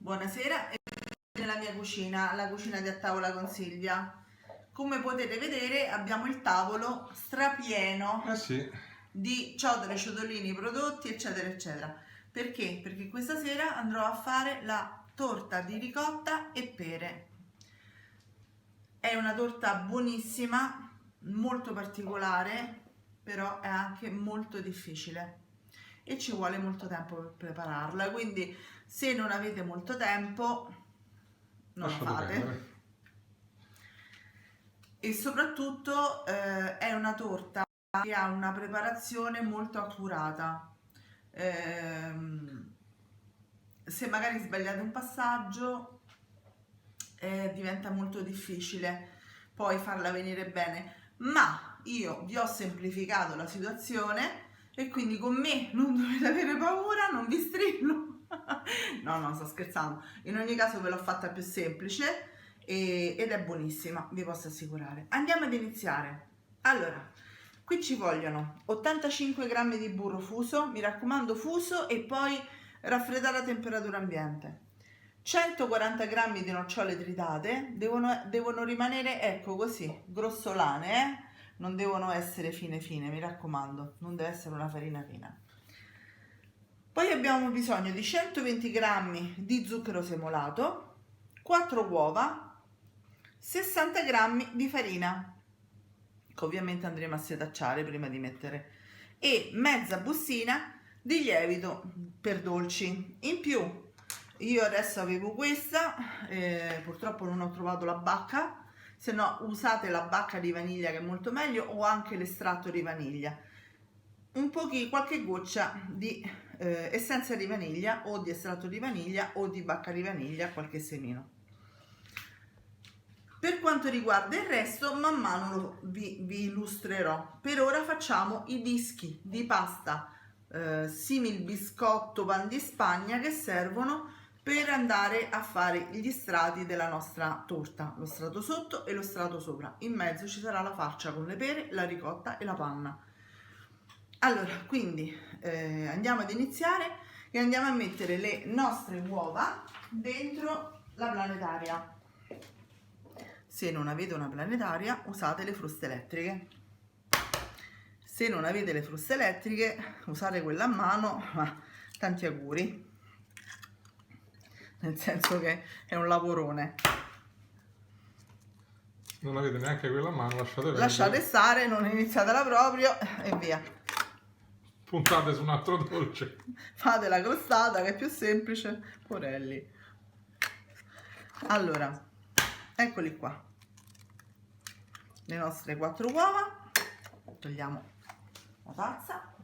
Buonasera, e nella mia cucina, la cucina di A Tavola con Silvia. Come potete vedere abbiamo il tavolo strapieno Sì. di ciotole, ciotolini, prodotti, eccetera, eccetera. Perché? Perché questa sera andrò a fare la torta di ricotta e pere. È una torta buonissima, molto particolare, però è anche molto difficile e ci vuole molto tempo per prepararla, quindi se non avete molto tempo non la Lasciate fate. perdere. E soprattutto è una torta che ha una preparazione molto accurata. Se magari sbagliate un passaggio diventa molto difficile poi farla venire bene, ma io vi ho semplificato la situazione e quindi con me non dovete avere paura, non vi strillo. No, sto scherzando. In ogni caso ve l'ho fatta più semplice ed è buonissima, vi posso assicurare. Andiamo ad iniziare. Allora, qui ci vogliono 85 grammi di burro fuso, mi raccomando fuso e poi raffreddare a temperatura ambiente. 140 grammi di nocciole tritate, devono rimanere, ecco così, grossolane, non devono essere fine, mi raccomando, non deve essere una farina fina. Poi abbiamo bisogno di 120 grammi di zucchero semolato, 4 uova, 60 grammi di farina, che ovviamente andremo a setacciare prima di mettere, e mezza bustina di lievito per dolci. In più, io adesso avevo questa, purtroppo non ho trovato la bacca, se no usate la bacca di vaniglia che è molto meglio, o anche l'estratto di vaniglia. Qualche goccia di essenza di vaniglia o di estratto di vaniglia o di bacca di vaniglia, qualche semino. Per quanto riguarda il resto, man mano vi illustrerò. Per ora facciamo i dischi di pasta simil biscotto pan di Spagna che servono per andare a fare gli strati della nostra torta, lo strato sotto e lo strato sopra. In mezzo ci sarà la farcia con le pere, la ricotta e la panna. Allora, quindi andiamo ad iniziare e andiamo a mettere le nostre uova dentro la planetaria. Se non avete una planetaria, usate le fruste elettriche. Se non avete le fruste elettriche, usate quella a mano, ma tanti auguri. Nel senso che è un lavorone. Non avete neanche quella a mano, lasciate perdere. Lasciate stare, non iniziatela proprio e via. Puntate su un altro dolce. Fate la crostata che è più semplice, porelli. Allora, eccoli qua. Le nostre 4 uova. Togliamo la tazza.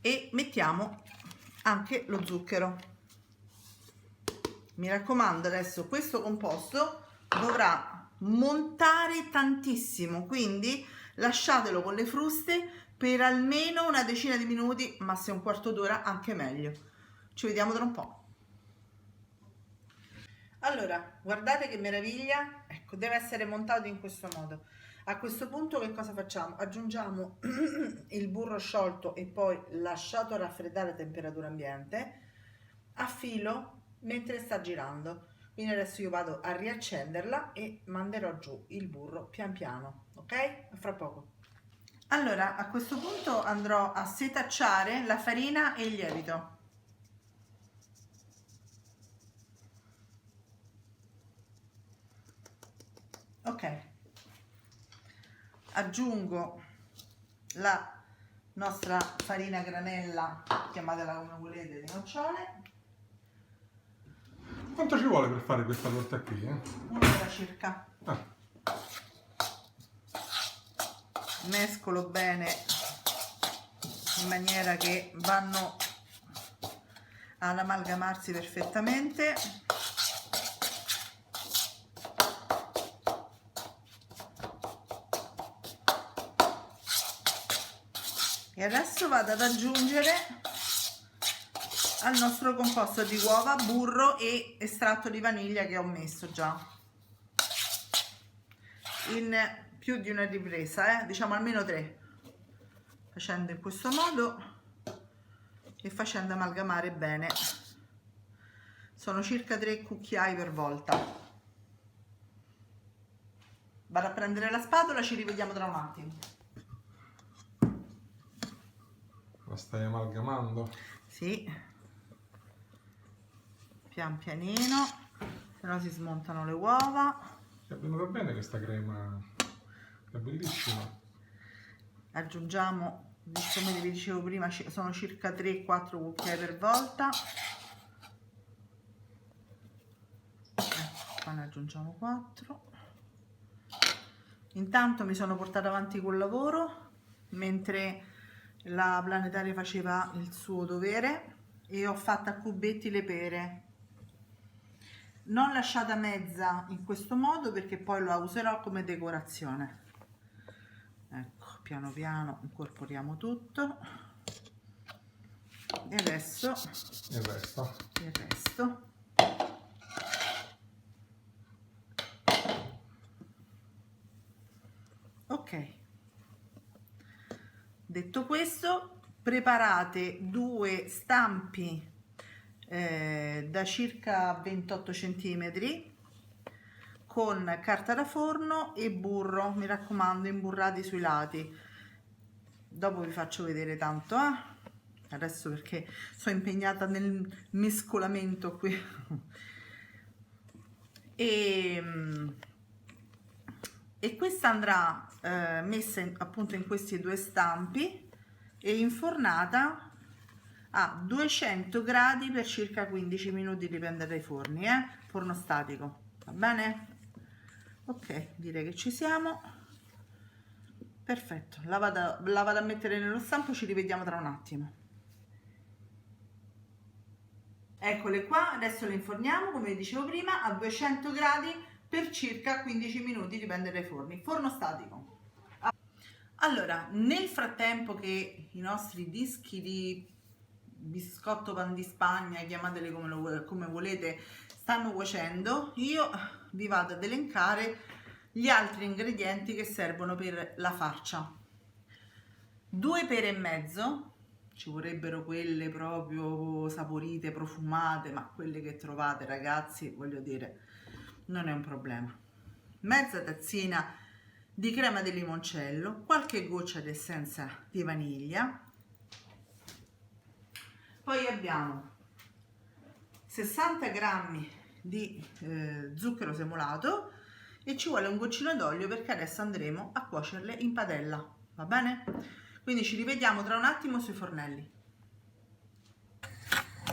E mettiamo anche lo zucchero. Mi raccomando, adesso questo composto dovrà montare tantissimo, quindi lasciatelo con le fruste per almeno una decina di minuti, ma se un quarto d'ora anche meglio. Ci vediamo tra un po'. Allora, guardate che meraviglia, ecco, deve essere montato in questo modo. A questo punto che cosa facciamo? Aggiungiamo il burro sciolto e poi lasciato raffreddare a temperatura ambiente a filo mentre sta girando. Quindi adesso io vado a riaccenderla e manderò giù il burro pian piano, ok? A fra poco. Allora, a questo punto andrò a setacciare la farina e il lievito. Ok, aggiungo la nostra farina granella, chiamatela come volete, di nocciole. Quanto ci vuole per fare questa torta qui? Un'ora circa. Ah. Mescolo bene in maniera che vanno ad amalgamarsi perfettamente. E adesso vado ad aggiungere al nostro composto di uova, burro e estratto di vaniglia che ho messo già in più di una ripresa, diciamo almeno 3, facendo in questo modo e facendo amalgamare bene sono circa 3 cucchiai per volta. Vado a prendere la spatola, ci rivediamo tra un attimo. La stai amalgamando? Sì, pian pianino, se no si smontano le uova. È venuta bene questa crema, è bellissima. Aggiungiamo, visto come vi dicevo prima, sono circa 3-4 cucchiai per volta. Qua ne aggiungiamo 4. Intanto mi sono portata avanti col lavoro mentre la planetaria faceva il suo dovere e ho fatto a cubetti le pere. Non lasciata mezza in questo modo perché poi la userò come decorazione. Ecco, piano piano incorporiamo tutto e adesso Il resto. il resto. Ok, detto questo, preparate 2 stampi da circa 28 cm con carta da forno e burro, mi raccomando, imburrati sui lati. Dopo vi faccio vedere tanto, adesso perché sono impegnata nel mescolamento qui. E questa andrà messa appunto in questi 2 stampi e infornata a 200 gradi per circa 15 minuti, dipende dai forni, forno statico, va bene? Ok, direi che ci siamo. Perfetto, la vado a mettere nello stampo, ci rivediamo tra un attimo. Eccole qua, adesso le inforniamo come dicevo prima a 200 gradi per circa 15 minuti, dipende dai forni, forno statico. Allora, nel frattempo che i nostri dischi di biscotto pan di Spagna, chiamateli come volete, stanno cuocendo, io vi vado ad elencare gli altri ingredienti che servono per la farcia. 2 pere e mezzo, ci vorrebbero quelle proprio saporite, profumate, ma quelle che trovate, ragazzi, voglio dire, non è un problema. Mezza tazzina di crema di limoncello, qualche goccia di essenza di vaniglia. Poi abbiamo 60 grammi di zucchero semolato e ci vuole un goccino d'olio perché adesso andremo a cuocerle in padella, va bene? Quindi ci rivediamo tra un attimo sui fornelli.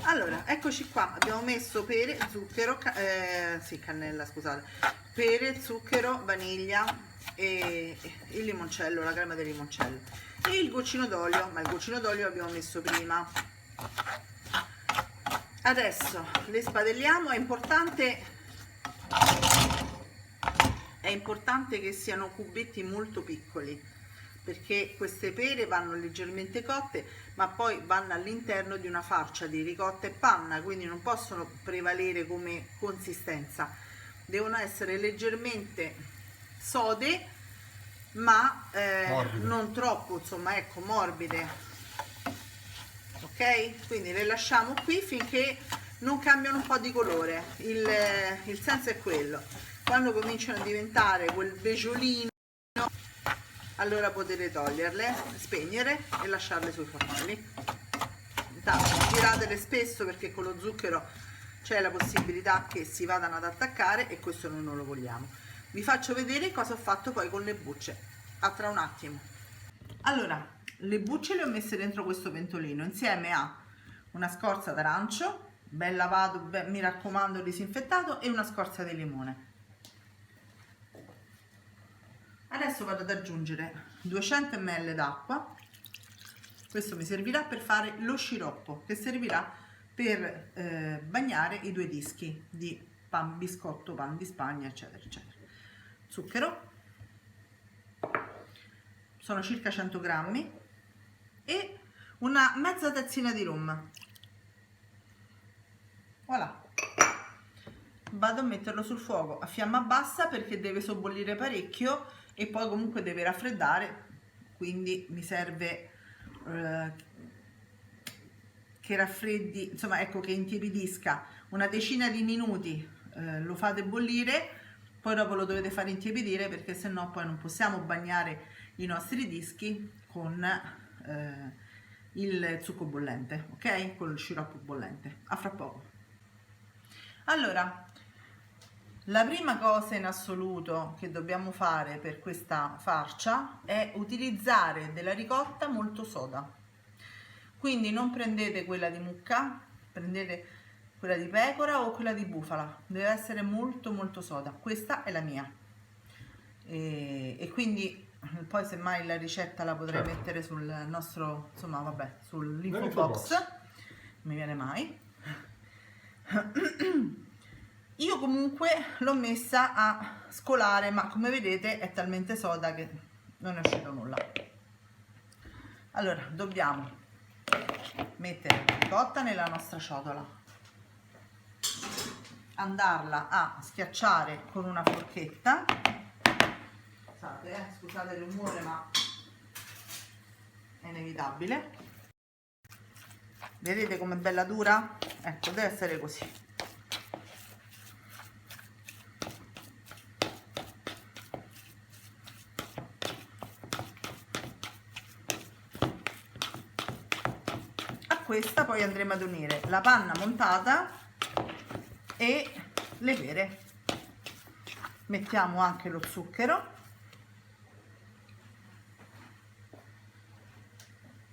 Allora, eccoci qua, abbiamo messo pere, zucchero, cannella, scusate, pere, zucchero, vaniglia e il limoncello, la crema del limoncello e il goccino d'olio, ma il goccino d'olio l'abbiamo messo prima. Adesso le spadelliamo, è importante che siano cubetti molto piccoli perché queste pere vanno leggermente cotte ma poi vanno all'interno di una farcia di ricotta e panna, quindi non possono prevalere come consistenza, devono essere leggermente sode ma non troppo, insomma, ecco, morbide. Ok, quindi le lasciamo qui finché non cambiano un po' di colore, il senso è quello, quando cominciano a diventare quel beggiolino allora potete toglierle, spegnere e lasciarle sui fornelli. Intanto giratele spesso perché con lo zucchero c'è la possibilità che si vadano ad attaccare e questo noi non lo vogliamo. Vi faccio vedere cosa ho fatto poi con le bucce, a tra un attimo. Allora, le bucce le ho messe dentro questo pentolino insieme a una scorza d'arancio ben lavato, mi raccomando disinfettato, e una scorza di limone. Adesso vado ad aggiungere 200 ml d'acqua, questo mi servirà per fare lo sciroppo che servirà per bagnare i 2 dischi di biscotto pan di Spagna, eccetera eccetera. Zucchero, sono circa 100 grammi, e una mezza tazzina di rum. Voilà, vado a metterlo sul fuoco a fiamma bassa perché deve sobbollire parecchio e poi comunque deve raffreddare, quindi mi serve che raffreddi, insomma ecco, che intiepidisca una decina di minuti, lo fate bollire, poi dopo lo dovete fare intiepidire, perché sennò poi non possiamo bagnare i nostri dischi con il succo bollente, ok? Con il sciroppo bollente. A fra poco. Allora, la prima cosa in assoluto che dobbiamo fare per questa farcia è utilizzare della ricotta molto soda. Quindi non prendete quella di mucca, prendete quella di pecora o quella di bufala, deve essere molto molto soda. Questa è la mia. E quindi poi semmai la ricetta la potrei mettere sul nostro, insomma vabbè, sull'info box, non mi viene mai. Io comunque l'ho messa a scolare, ma come vedete è talmente soda che non è uscito nulla. Allora dobbiamo mettere la ricotta nella nostra ciotola, andarla a schiacciare con una forchetta. Scusate il rumore, ma è inevitabile. Vedete com'è bella dura? Ecco, deve essere così. A questa poi andremo ad unire la panna montata e le pere. Mettiamo anche lo zucchero.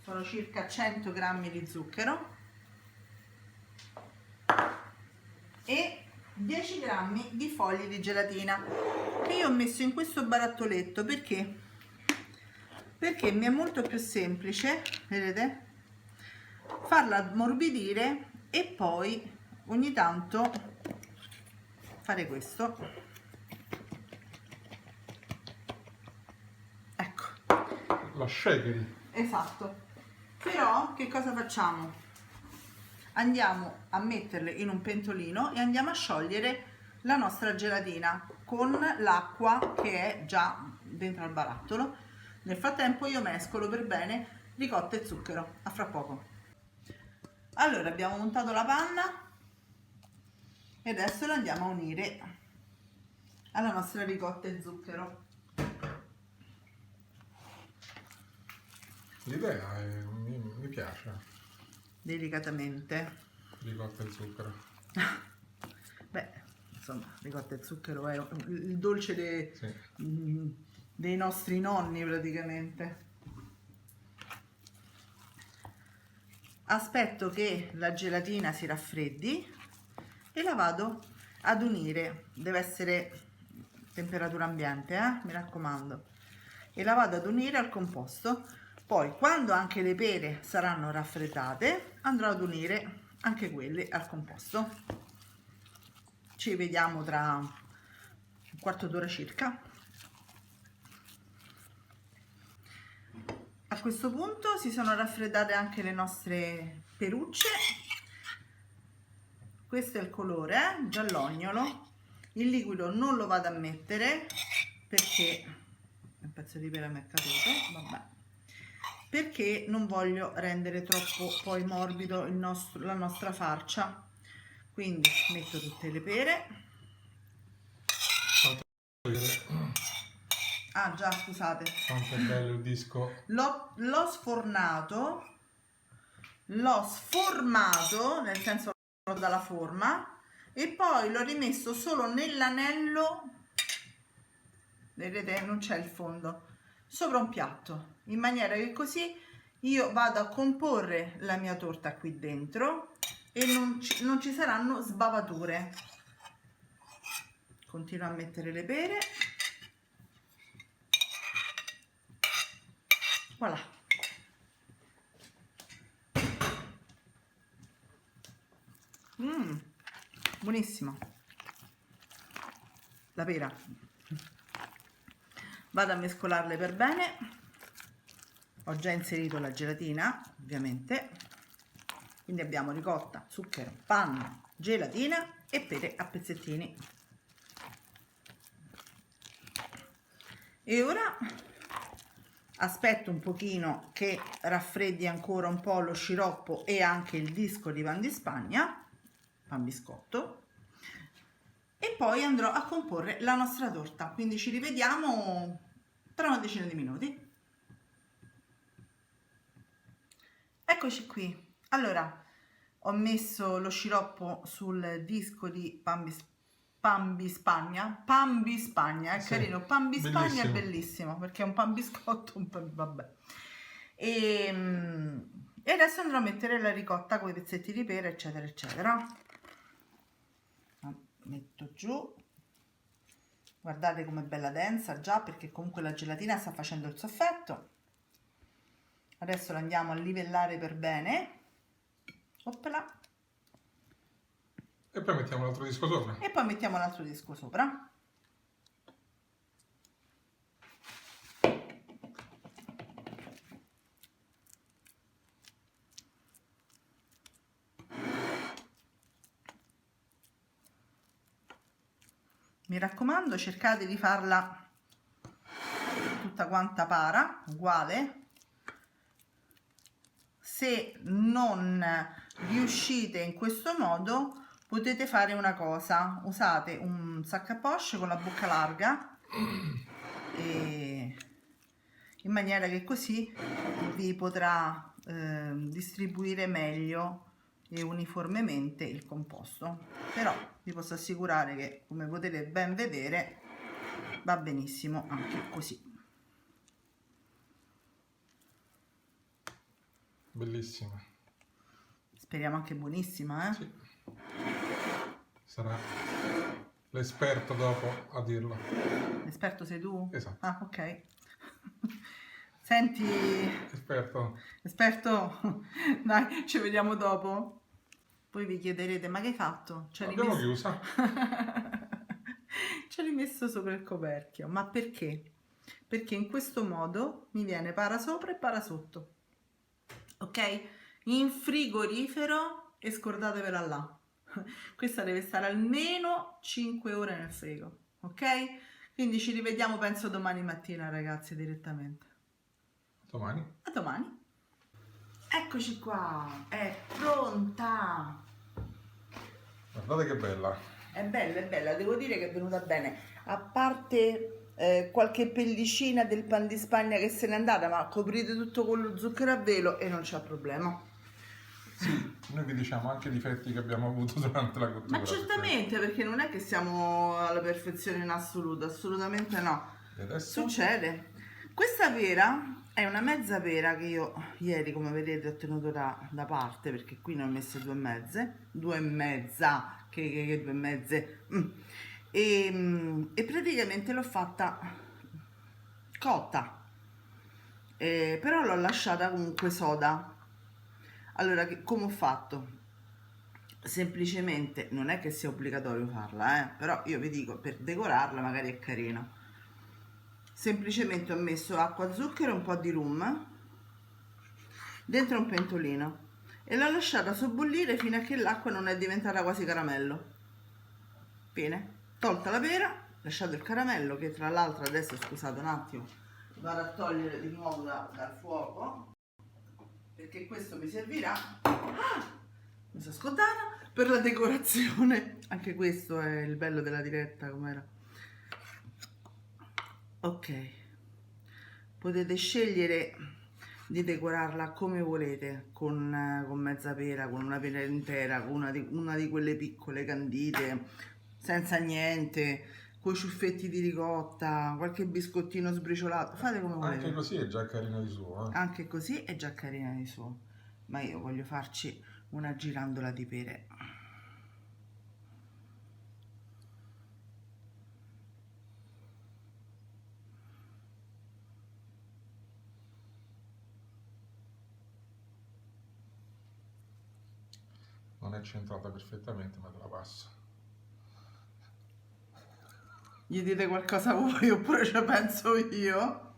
Sono circa 100 grammi di zucchero e 10 grammi di fogli di gelatina che io ho messo in questo barattolletto perché mi è molto più semplice, vedete, farla ammorbidire e poi ogni tanto fare questo, ecco, la shakeri. esatto. Però che cosa facciamo? Andiamo a metterle in un pentolino e andiamo a sciogliere la nostra gelatina con l'acqua che è già dentro al barattolo. Nel frattempo io mescolo per bene ricotta e zucchero. A fra poco. Allora abbiamo montato la panna e adesso la andiamo a unire alla nostra ricotta e zucchero. L'idea mi piace. Delicatamente. Ricotta e zucchero. Beh, insomma, ricotta e zucchero è il dolce dei nostri nonni praticamente. Aspetto che la gelatina si raffreddi e la vado ad unire. Deve essere temperatura ambiente, mi raccomando. E la vado ad unire al composto. Poi quando anche le pere saranno raffreddate andrò ad unire anche quelle al composto. Ci vediamo tra un quarto d'ora circa. A questo punto si sono raffreddate anche le nostre perucce. Questo è il colore, giallognolo. Il liquido non lo vado a mettere perché un pezzo di pera mi è caduto, vabbè. Perché non voglio rendere troppo poi morbido la nostra farcia. Quindi metto tutte le pere. Ah già, scusate. Quanto è bello il disco. L'ho sfornato, l'ho sformato, nel senso dalla forma, e poi l'ho rimesso solo nell'anello, vedete, non c'è il fondo, sopra un piatto, in maniera che così io vado a comporre la mia torta qui dentro e non ci saranno sbavature. Continuo a mettere le pere. Voilà. Buonissimo. La pera. Vado a mescolarle per bene. Ho già inserito la gelatina, ovviamente. Quindi abbiamo ricotta, zucchero, panna, gelatina e pere a pezzettini. E ora aspetto un pochino che raffreddi ancora un po' lo sciroppo e anche il disco di pan di Spagna, pan biscotto, e poi andrò a comporre la nostra torta, quindi ci rivediamo tra una decina di minuti. Eccoci qui. Allora, ho messo lo sciroppo sul disco di pan Bispagna, è Sì, carino, pan Bispagna è bellissimo. bellissimo perché è un pan biscotto, un po' vabbè. E adesso andrò a mettere la ricotta con i pezzetti di pera, eccetera, eccetera. Metto giù, guardate com'è bella densa già, perché comunque la gelatina sta facendo il suo effetto. Adesso la andiamo a livellare per bene. Oppla. E poi mettiamo l'altro disco sopra. E poi mettiamo l'altro disco sopra. Mi raccomando, cercate di farla tutta quanta para, uguale. Se non riuscite in questo modo, potete fare una cosa: usate un sac à poche con la bocca larga, e in maniera che così vi potrà distribuire meglio e uniformemente il composto. Però vi posso assicurare che, come potete ben vedere, va benissimo anche così. Bellissima. Speriamo anche buonissima, eh? Sì. Sarà l'esperto dopo a dirlo. L'esperto sei tu? Esatto. Ah, ok. Senti, Esperto. esperto, dai, ci vediamo dopo. Poi vi chiederete, ma che hai fatto? L'abbiamo chiusa. Ce l'hai messo sopra il coperchio. Ma perché? Perché in questo modo mi viene para sopra e para sotto. Ok? In frigorifero, e scordatevela là. Questa deve stare almeno 5 ore nel frigo. Ok? Quindi ci rivediamo, penso, domani mattina, ragazzi, direttamente. Domani. A domani. Eccoci qua, è pronta. Guardate che bella. È bella, devo dire che è venuta bene. A parte qualche pellicina del pan di Spagna che se n'è andata, ma coprite tutto con lo zucchero a velo e non c'è problema. Sì, noi vi diciamo anche i difetti che abbiamo avuto durante la cottura. Ma certamente, perché non è che siamo alla perfezione in assoluto, assolutamente no. E adesso? Succede. Questa pera è una mezza pera che io ieri, come vedete, ho tenuto da parte, perché qui ne ho messe 2 mezze, 2 e mezza, che 2 mezze. E praticamente l'ho fatta cotta, però l'ho lasciata comunque soda. Allora, come ho fatto? Semplicemente, non è che sia obbligatorio farla, però io vi dico, per decorarla magari è carino. Semplicemente ho messo acqua, zucchero e un po' di rum dentro un pentolino e l'ho lasciata sobbollire fino a che l'acqua non è diventata quasi caramello. Bene, tolta la pera, lasciato il caramello, che tra l'altro adesso, scusate un attimo, vado a togliere di nuovo dal fuoco, perché questo mi servirà, mi sono scordata, per la decorazione. Anche questo è il bello della diretta, com'era. Ok, potete scegliere di decorarla come volete, con mezza pera, con una pera intera, con una di quelle piccole candite, senza niente, con i ciuffetti di ricotta, qualche biscottino sbriciolato, fate come volete. Anche così è già carina di suo. Anche così è già carina di suo, ma io voglio farci una girandola di pere. Non è centrata perfettamente, ma te la passo. Gli dite qualcosa voi oppure ci penso io?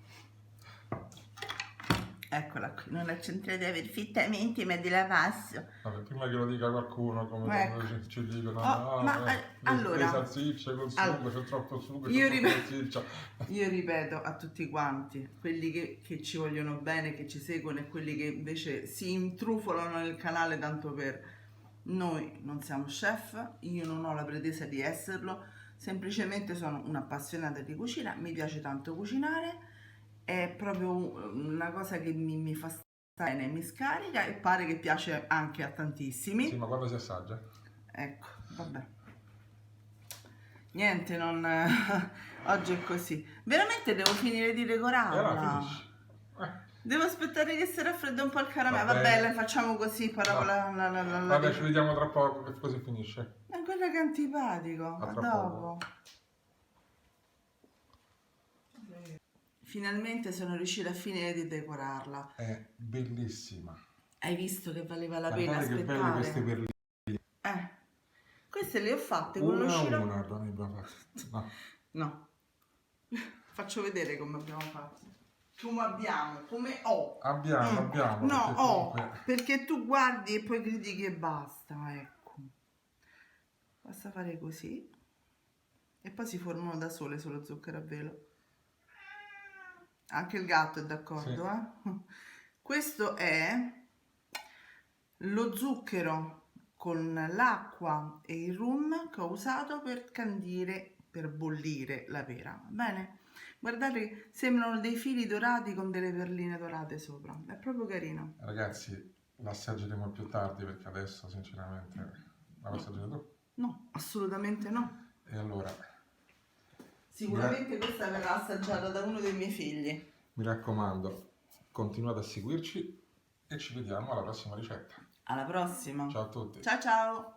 Eccola qui, non accentrate perfettamente, ma te la passo. Vabbè, prima che lo dica qualcuno, come Ecco. quando ci dicono, Oh, ma, allora, le salsicce col sugo, c'è troppo sugo, io c'è troppo salsiccia. io ripeto a tutti quanti, quelli che ci vogliono bene, che ci seguono e quelli che invece si intrufolano nel canale tanto per... Noi non siamo chef, io non ho la pretesa di esserlo, semplicemente sono un'appassionata di cucina, mi piace tanto cucinare, è proprio una cosa che mi fa stare bene, mi scarica e pare che piace anche a tantissimi. Sì, ma quando si assaggia? Ecco, vabbè. Niente, non... oggi è così. Veramente devo finire di E allora decorarla. finisci. Devo aspettare che si raffredda un po' il caramello. Vabbè. Vabbè, la facciamo così, però No. Vabbè, ci vediamo tra poco, che così finisce. Ma guarda che antipatico, ma tra dopo. Finalmente sono riuscita a finire di decorarla. È bellissima. Hai visto che valeva la pena Guardate che belle aspettare? queste perline. Queste le ho fatte con lo Una a sciroppo. una abbiamo fatto. No. No. Faccio vedere come abbiamo fatto. Come abbiamo, come ho. Abbiamo. No, perché ho. comunque- Perché tu guardi e poi critichi e basta, ecco. Basta fare così. E poi si formano da sole sullo zucchero a velo. Anche il gatto è d'accordo, Sì. Questo è lo zucchero con l'acqua e il rum che ho usato per candire, per bollire la pera, va bene? Guardate, sembrano dei fili dorati con delle perline dorate sopra, è proprio carino. Ragazzi, l'assaggeremo più tardi perché adesso sinceramente la vuoi assaggiare tu? No, assolutamente no. E allora, Sicuramente questa verrà assaggiata da uno dei miei figli. mi raccomando, continuate a seguirci e ci vediamo alla prossima ricetta. Alla prossima. Ciao a tutti. Ciao ciao.